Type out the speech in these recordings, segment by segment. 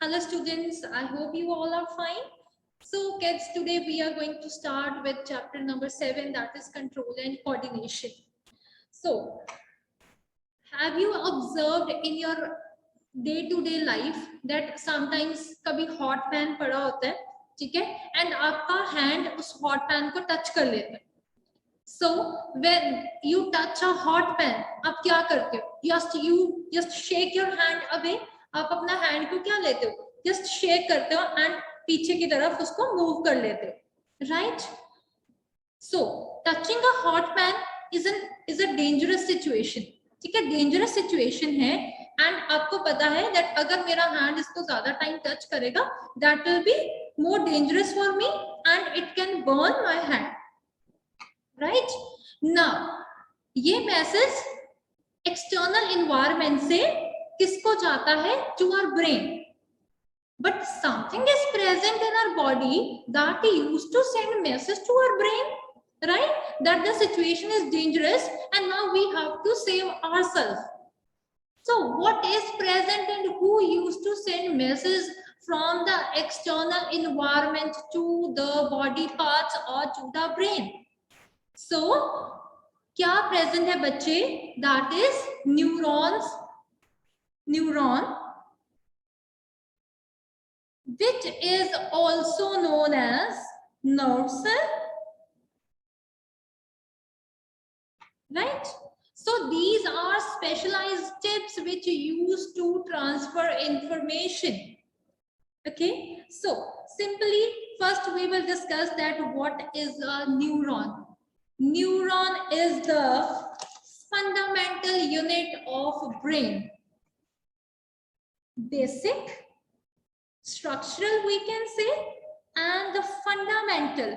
Hello students, I hope you all are fine. So kids, today we are going to start with chapter number 7, that is control and coordination. So have you observed in your day-to-day life that sometimes कभी hot pan पड़ा होता है, ठीक है, and आपका hand उस hot pan को touch कर लेता है. So when you touch a hot pan, आप क्या करते हो? You just shake your hand away. आप अपना हैंड को क्या लेते हो? जस्ट शेक करते हो एंड पीछे की तरफ उसको मूव कर लेते हो, right? So touching a hot pan is a dangerous situation, ठीक है, डेंजरस सिचुएशन है. एंड आपको पता है दैट अगर मेरा हैंड इसको ज्यादा टाइम टच करेगा, that will be more dangerous for me and it can burn my hand, right? Now ये मैसेज एक्सटर्नल एनवायरनमेंट से किसको जाता है? To our brain. But something is present in our body that used to send message to our brain, right? That the situation is dangerous and now we have to save ourselves. So what is present and who used to send message from the external environment to the body parts or to the brain? So क्या present है बच्चे? That is neurons, neuron which is also known as nerve cell, right? So these are specialized tips which you use to transfer information. Okay, so simply first we will discuss that what is a neuron. Neuron is the fundamental unit of brain. Basic, structural we can say, and the fundamental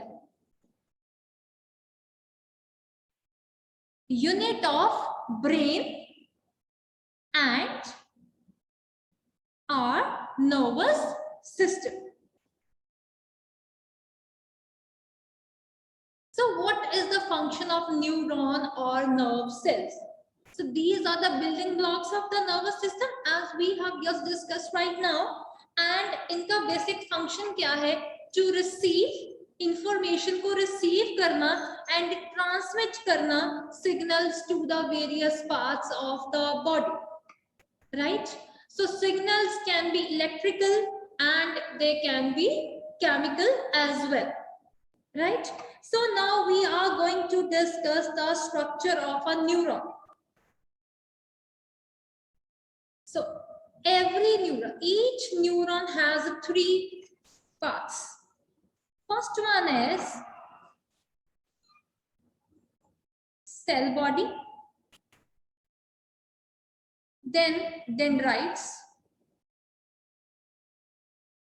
unit of brain and our nervous system. So what is the function of neuron or nerve cells? So these are the building blocks of the nervous system as we have just discussed right now. And इनका basic function क्या है? To receive information को receive करना and transmit करना signals to the various parts of the body, right? So signals can be electrical and they can be chemical as well, right? So now we are going to discuss the structure of a neuron. So every neuron, each neuron has 3 parts. First one is cell body, then dendrites,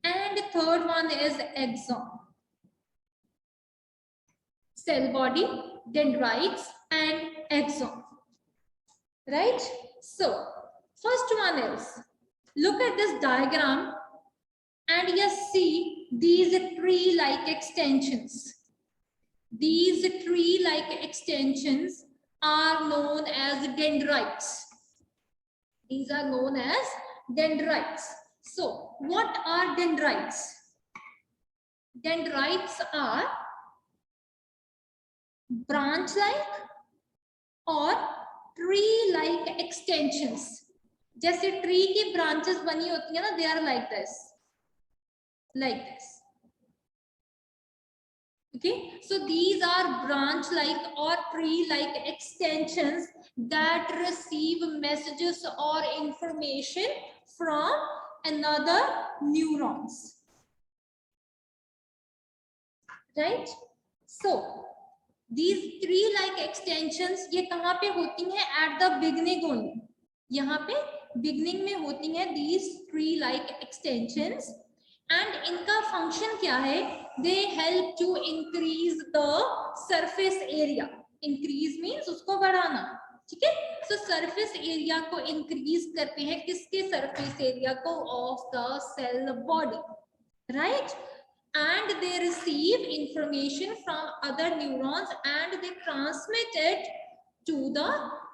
and third one is axon. Cell body, dendrites, and axon, right? So first one is, look at this diagram and you see these tree-like extensions. These tree-like extensions are known as dendrites. These are known as dendrites. So what are dendrites? Dendrites are branch-like or tree-like extensions. जैसे tree की branches बनी होती है ना, they are like this, like this. Okay, so these are branch-like or tree-like extensions that receive messages or information from another neurons, right? So these tree-like extensions ये कहाँ पे होती हैं? At the beginning only. यहाँ पे beginning में होती हैं these tree-like extensions, and इनका function क्या है? They help to increase the surface area. Increase means उसको बढ़ाना, ठीक है? So surface area को increase करते हैं, किसके surface area को? Of the cell body, right? And they receive information from other neurons and they transmit it to the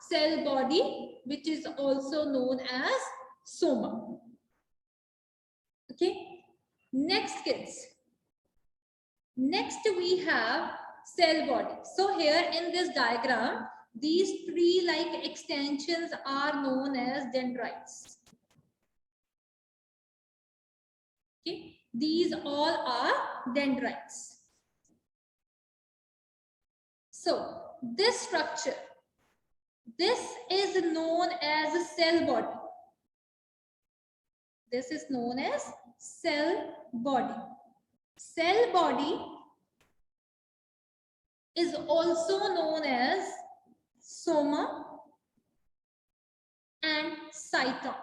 cell body, which is also known as soma. Okay, next kids, next we have cell body. So here in this diagram, these tree like extensions are known as dendrites. Okay, these all are dendrites. So this structure, this is known as a cell body. This is known as cell body. Cell body is also known as soma and cyton.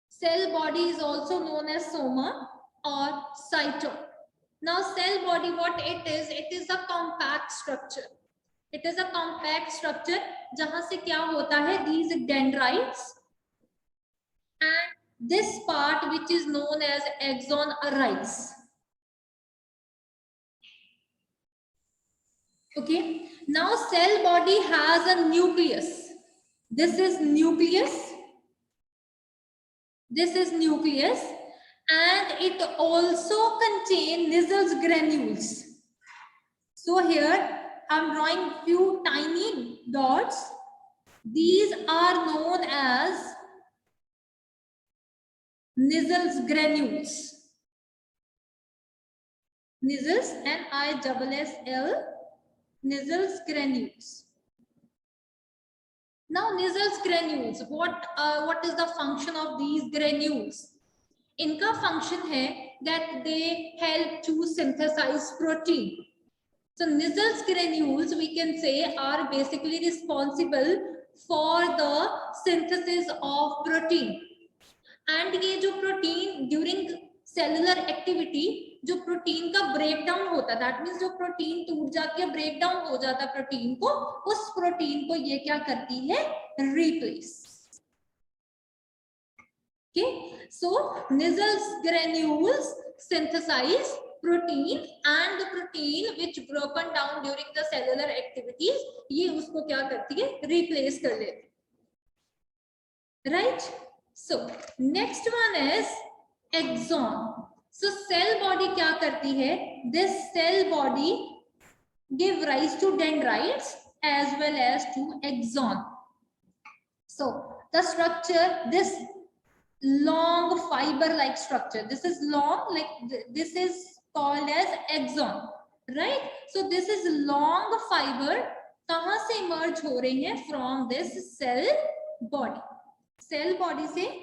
Cell body is also known as soma or cyton. Now cell body, what it is a compact structure. It is a compact structure जहां से क्या होता है, these dendrites and this part which is known as axon arise. Okay, now cell body has a nucleus. This is nucleus. This is nucleus, and it also contains Nissls granules. So here I'm drawing few tiny dots. These are known as Nissls granules. Nissls, N-I-S-S-L, Nissls granules. Now Nissls granules, what is the function of these granules? इनका function है that they help to synthesize protein. So Nissls granules, we can say, are basically responsible for the synthesis of protein. And ये जो protein during cellular activity, जो protein का breakdown होता है, that means जो protein टूट जाती है, ब्रेकडाउन हो जाता है प्रोटीन को, उस प्रोटीन को ये क्या करती है, replace. Okay, so Nissls granules synthesize protein, and the protein which broken down during the cellular activities, ये उसको क्या करती है, replace कर लेती है. Right? So next one is axon. So cell body क्या करती है, this cell body give rise to dendrites as well as to axon. So the structure, this long fiber like structure, this is long, like this is called as axon, right? So this is long fiber कहाँ से emerge हो रही है, from this cell body. Cell body से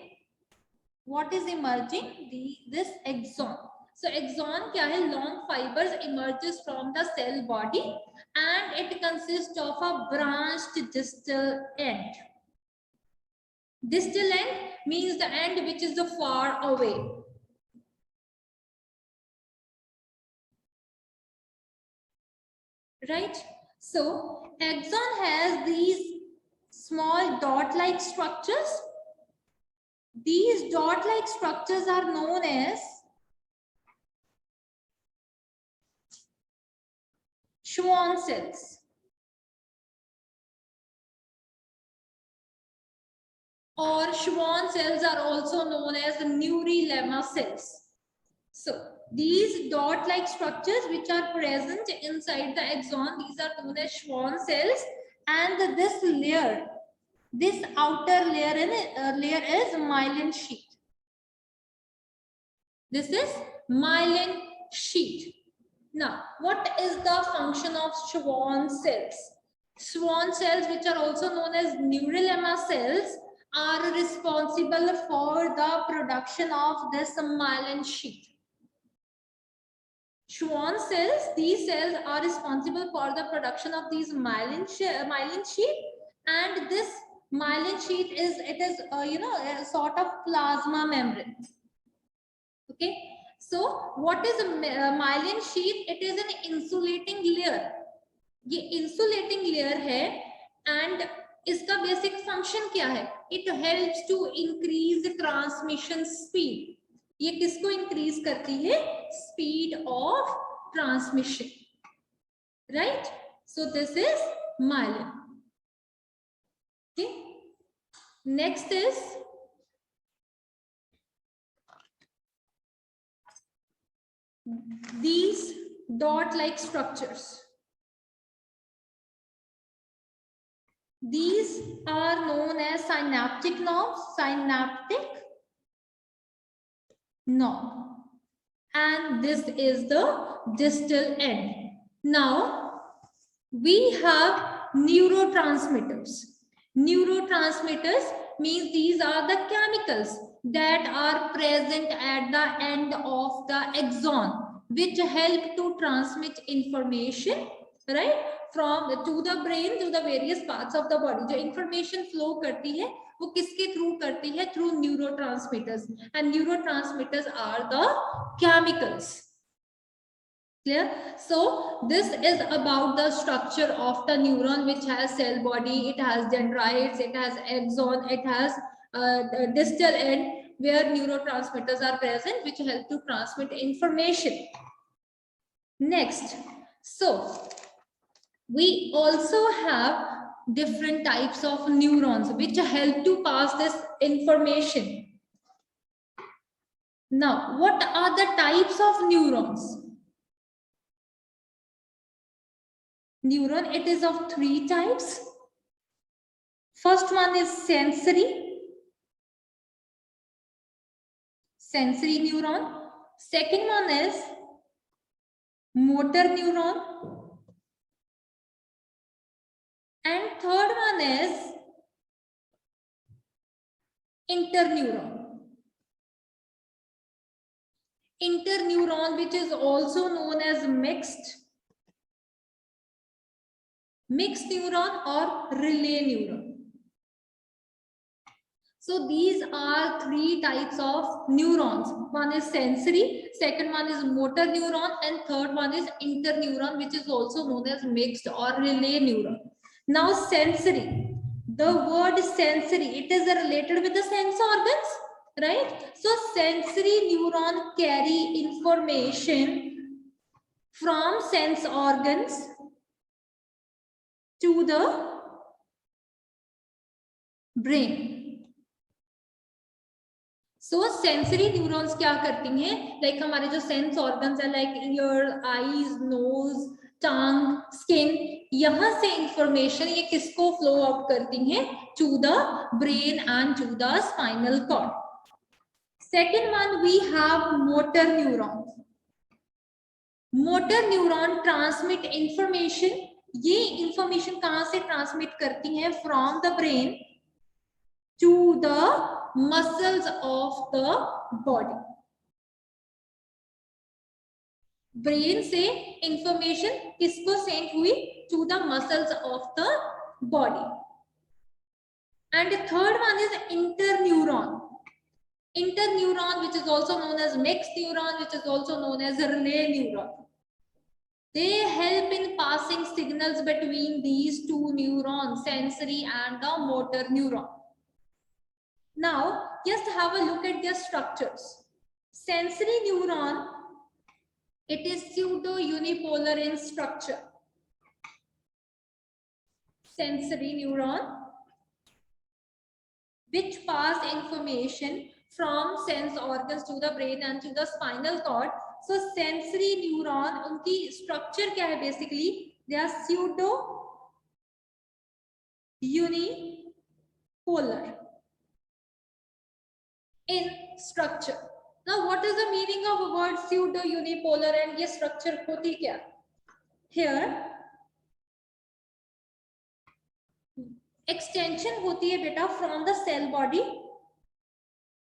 what is emerging, this axon. So axon क्या है, long fibers emerges from the cell body and it consists of a branched distal end. Distal end means the end which is the far away. Right? So axon has these small dot-like structures. These dot-like structures are known as Schwann cells. Or Schwann cells are also known as Neurilemma cells. So these dot-like structures which are present inside the axon, these are known as Schwann cells, and this layer, this outer layer is myelin sheath. This is myelin sheath. Now, what is the function of Schwann cells? Schwann cells, which are also known as Neurilemma cells, are responsible for the production of this myelin sheath. Schwann cells, these cells are responsible for the production of these myelin sheath, and this myelin sheath is, it is a sort of plasma membrane. Okay, so what is a myelin sheath? It is an insulating layer. ये insulating layer है, and इसका basic function क्या है? It helps to increase the transmission speed. ये किसको increase करती है? Speed of transmission. Right? So this is myelin. Okay. Next is these dot-like structures. These are known as synaptic knobs, synaptic knob. And this is the distal end. Now, we have neurotransmitters. Neurotransmitters means these are the chemicals that are present at the end of the axon, which help to transmit information, right, from to the brain to the various parts of the body. जो information flow करती है वो किसके through करती है? Through neurotransmitters. And neurotransmitters are the chemicals. Clear? So this is about the structure of the neuron, which has cell body, it has dendrites, it has axon, it has distal end where neurotransmitters are present, which help to transmit information. Next, so we also have different types of neurons which help to pass this information. Now, what are the types of neurons? Neuron, it is of three types. First one is sensory neuron. Second one is motor neuron. And third one is interneuron. Interneuron, which is also known as mixed neuron or relay neuron. So these are three types of neurons. One is sensory, second one is motor neuron, and third one is interneuron, which is also known as mixed or relay neuron. Now sensory, the word sensory, it is related with the sense organs, right? So sensory neuron carry information from sense organs to the brain. So sensory neurons क्या करती हैं? Like हमारे जो sense organs है, like ear, eyes, nose, tongue, skin, यहाँ से information ये किसको flow up करती हैं? To the brain and to the spinal cord. Second one, we have motor neurons. Motor neuron transmit information. ये information कहाँ से transmit करती हैं? From the brain to the muscles of the body. Brain से information किसको send हुई? To the muscles of the body. And the third one is interneuron. Interneuron, which is also known as mixed neuron, which is also known as relay neuron. They help in passing signals between these two neurons, sensory and the motor neuron. Now, just have a look at their structures. Sensory neuron, it is pseudo-unipolar in structure. Sensory neuron, which pass information from sense organs to the brain and to the spinal cord. So, sensory neuron, उनकी structure क्या है basically? They are pseudo-unipolar in structure. Now, what is the meaning of the word pseudo-unipolar and ये structure होती क्या? Here, extension होती है बेटा from the cell body.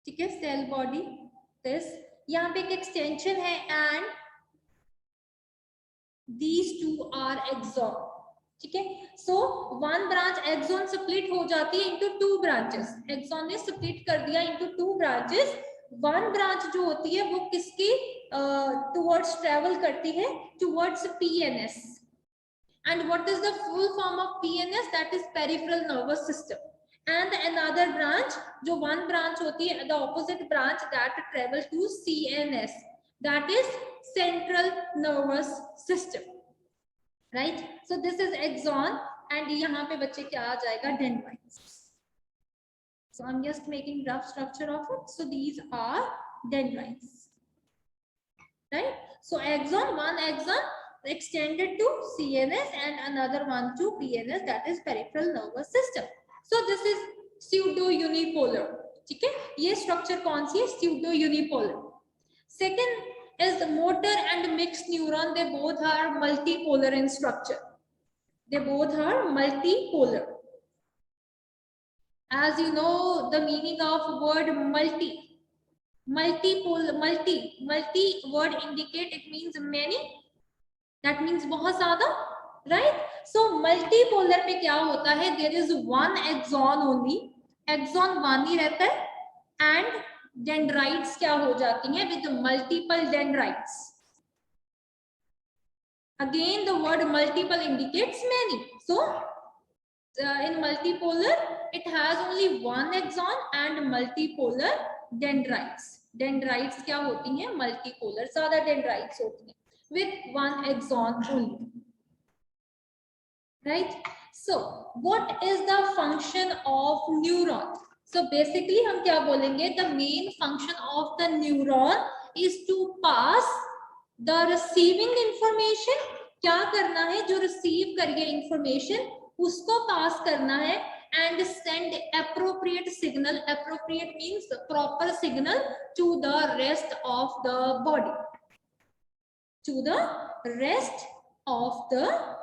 ठीक है, cell body. This यहाँ पे एक extension है and these two are axon. ठीक है, so one branch axon split हो जाती है into two branches. Axon ने split कर दिया into two branches. One branch जो होती है वो किसकी towards travel करती है towards PNS. And what is the full form of PNS? That is peripheral nervous system. And another branch, जो one branch होती है, the opposite branch that travel to CNS. That is central nervous system. Right? So this is axon, and यहाँ पे बच्चे क्या आ जाएगा? Dendrites. So I'm just making rough structure of it. So these are dendrites. right? So axon, one axon extended to CNS and another one to PNS, that is peripheral nervous system. So this is pseudo unipolar. ठीक है, ये structure कौन सी है? pseudo unipolar. Second is the motor and mixed neuron. They both are multipolar in structure. They both are multipolar. As you know the meaning of word multi. Multiple, multi word indicate it means many, that means बहुत ज्यादा, right? So multipolar में क्या होता है? There is one axon only, axon one ही रहता है, and dendrites क्या हो जाती हैं? With multiple dendrites. Again the word multiple indicates many. So in multipolar it has only one axon and multipolar dendrites. Dendrites क्या होती हैं? Multipolar, ज्यादा dendrites होती हैं with one axon only, right? So what is the function of neuron? So basically हम क्या बोलेंगे? The main function of the neuron is to pass the receiving information. क्या करना है? जो receive करिए information उसको pass करना है and send appropriate signal. Appropriate means proper signal to the rest of the body, to the rest of the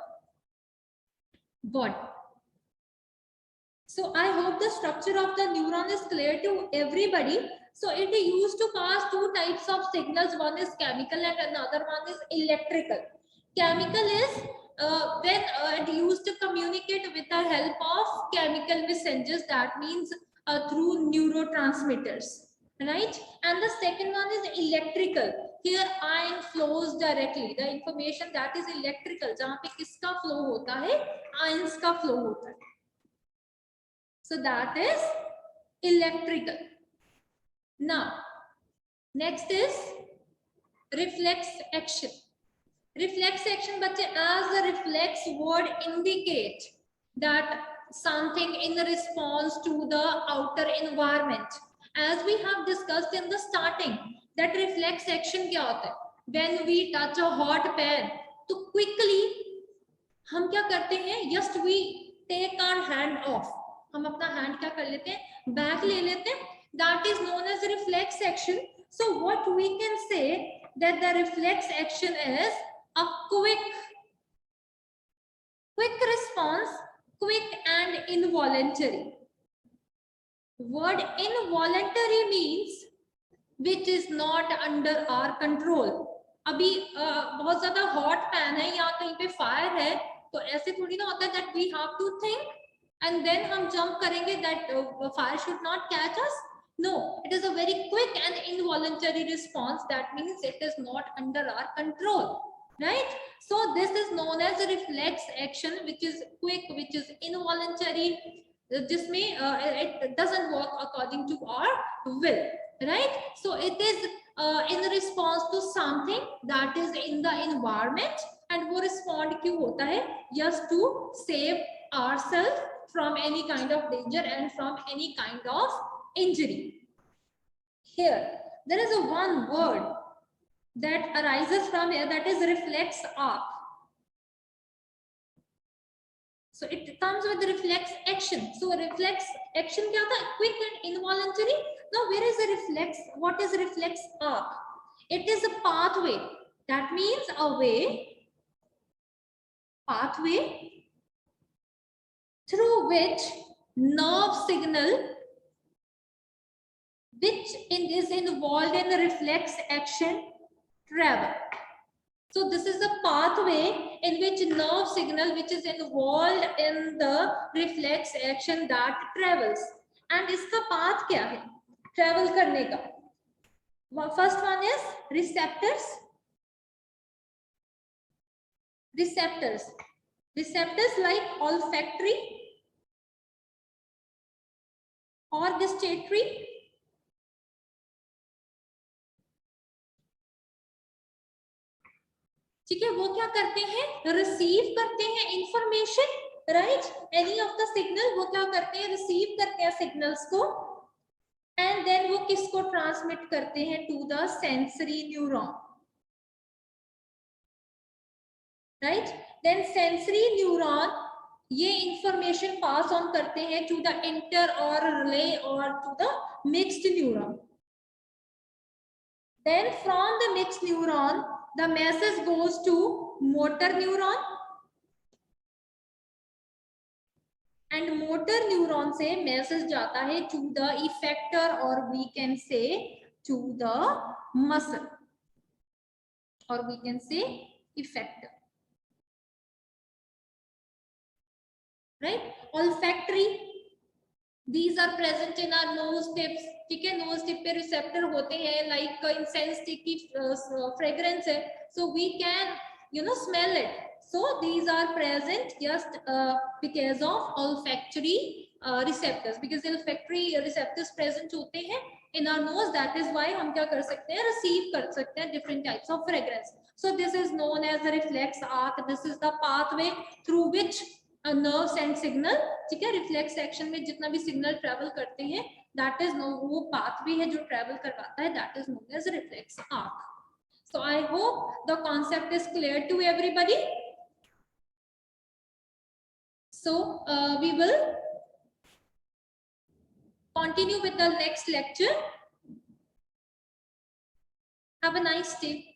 body. So I hope the structure of the neuron is clear to everybody. So it is used to pass two types of signals. One is chemical and another one is electrical. Chemical is when it used to communicate with the help of chemical messengers, that means through neurotransmitters, right? And the second one is electrical. Here ion flows directly. The information that is electrical, जहाँ पे किसका flow होता है? Ions का flow होता है. So that is electrical. Now, next is reflex action. Reflex action, बच्चे, as the reflex word indicate that something in response to the outer environment. As we have discussed in the starting, that reflex action क्या होता है? When we touch a hot pan, तो quickly हम क्या करते हैं? Just we take our hand off. हम अपना hand क्या कर लेते हैं? Back ले लेते हैं. That is known as reflex action. So what we can say that the reflex action is a quick response, quick and involuntary. Word involuntary means which is not under our control. अभी बहुत ज्यादा hot pan है या कहीं पे fire है, तो ऐसे थोड़ी ना होता है that we have to think and then हम jump करेंगे that fire should not catch us. No, it is a very quick and involuntary response. That means it is not under our control, right? So this is known as a reflex action, which is quick, which is involuntary. जिसमें it doesn't work according to our will, right? So it is in response to something that is in the environment, and वो respond क्यों होता है? Just to save ourselves from any kind of danger and from any kind of injury. Here there is a one word that arises from here, that is reflex arc. So it comes with the reflex action. So reflex action क्या होता है? Quick and involuntary. Now where is the reflex? What is reflex arc? It is a pathway. That means a way, pathway through which nerve signal which is involved in the reflex action travel. So this is a pathway in which nerve signal which is involved in the reflex action that travels. And इसका path क्या है? Travel करने का. First one is receptors. Receptors. Receptors like olfactory or gustatory. ठीक है, वो क्या करते हैं? रिसीव करते हैं information, right? Any of the signal वो क्या करते हैं? रिसीव करते हैं सिग्नल्स को, एंड देन वो किसको ट्रांसमिट करते हैं? To the sensory neuron. Right. Then sensory neuron, ये इंफॉर्मेशन पास ऑन करते हैं टू द इंटर और रिले और to the mixed neuron. Then from the mixed neuron, the message goes to motor neuron, and motor neuron से message जाता है to the effector or we can say to the muscle, or we can say effector. Right? Olfactory, these are present in our nose tips. ठीक है, nose tip पे receptor होते हैं, like incense stick की fragrance है, so we can smell it. So these are present just because of olfactory receptors, because olfactory receptors present होते हैं in our nose. That is why हम क्या कर सकते हैं, receive कर सकते हैं different types of fragrance. So this is known as the reflex arc. This is the pathway through which nerves and signal, ठीक है, रिफ्लेक्स एक्शन में जितना भी सिग्नल ट्रेवल करते हैं, दैट इज नो, वो पाथ भी है जो ट्रेवल करवाता है, that is known as reflex arc. So I hope the concept is clear to everybody. So we will continue with the next lecture. Have a nice day.